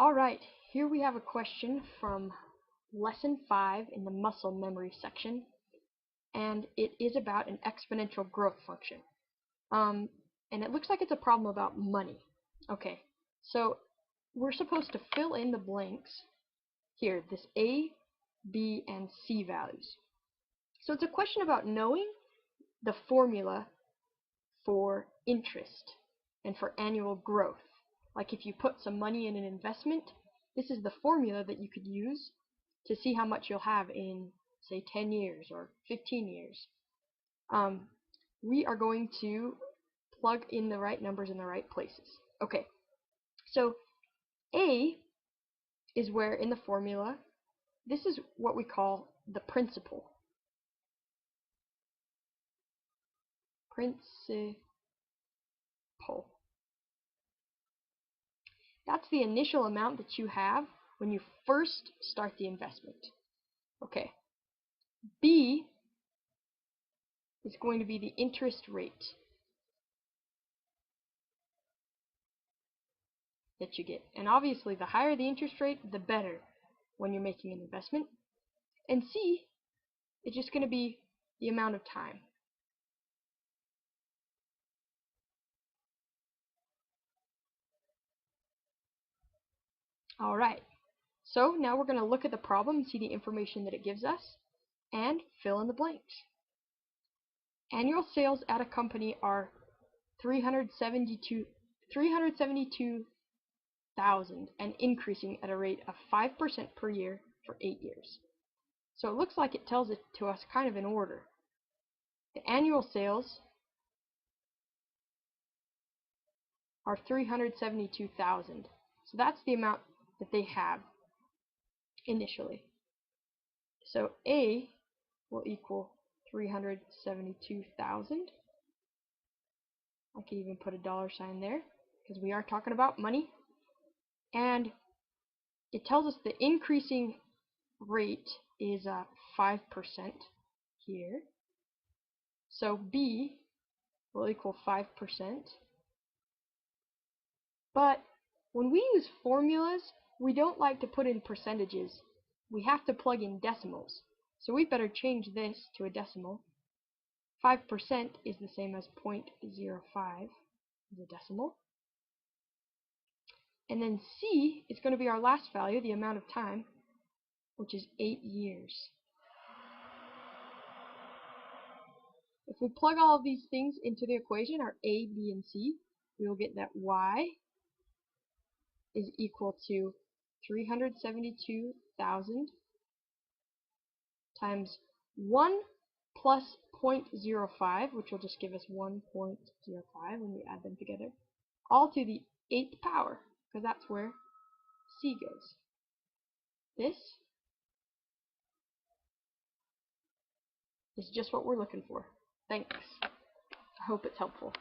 Alright, here we have a question from Lesson 5 in the muscle memory section, and it is about an exponential growth function. And it looks like it's a problem about money. Okay, so we're supposed to fill in the blanks here, this A, B, and C values. So it's a question about knowing the formula for interest and for annual growth. Like if you put some money in an investment, this is the formula that you could use to see how much you'll have in, say, 10 years or 15 years. We are going to plug in the right numbers in the right places. Okay, so A is where in the formula, this is what we call the principal. That's the initial amount that you have when you first start the investment. Okay. B is going to be the interest rate that you get. And obviously, the higher the interest rate, the better when you're making an investment. And C is just going to be the amount of time. Alright, so now we're going to look at the problem and see the information that it gives us and fill in the blanks. Annual sales at a company are 372,000 and increasing at a rate of 5% per year for 8 years. So it looks like it tells it to us kind of in order. The annual sales are 372,000. So that's the amount that they have initially. So A will equal 372,000. I could even put a $sign there because we are talking about money. And it tells us the increasing rate is 5% here. So B will equal 5%. But when we use formulas, we don't like to put in percentages. We have to plug in decimals. So we better change this to a decimal. 5% is the same as 0.05 as a decimal. And then C is going to be our last value, the amount of time, which is 8 years. If we plug all of these things into the equation, our A, B, and C, we will get that Y is equal to 372,000 times 1 plus 0.05, which will just give us 1.05 when we add them together, all to the 8th power, because that's where C goes. This is just what we're looking for. Thanks. I hope it's helpful.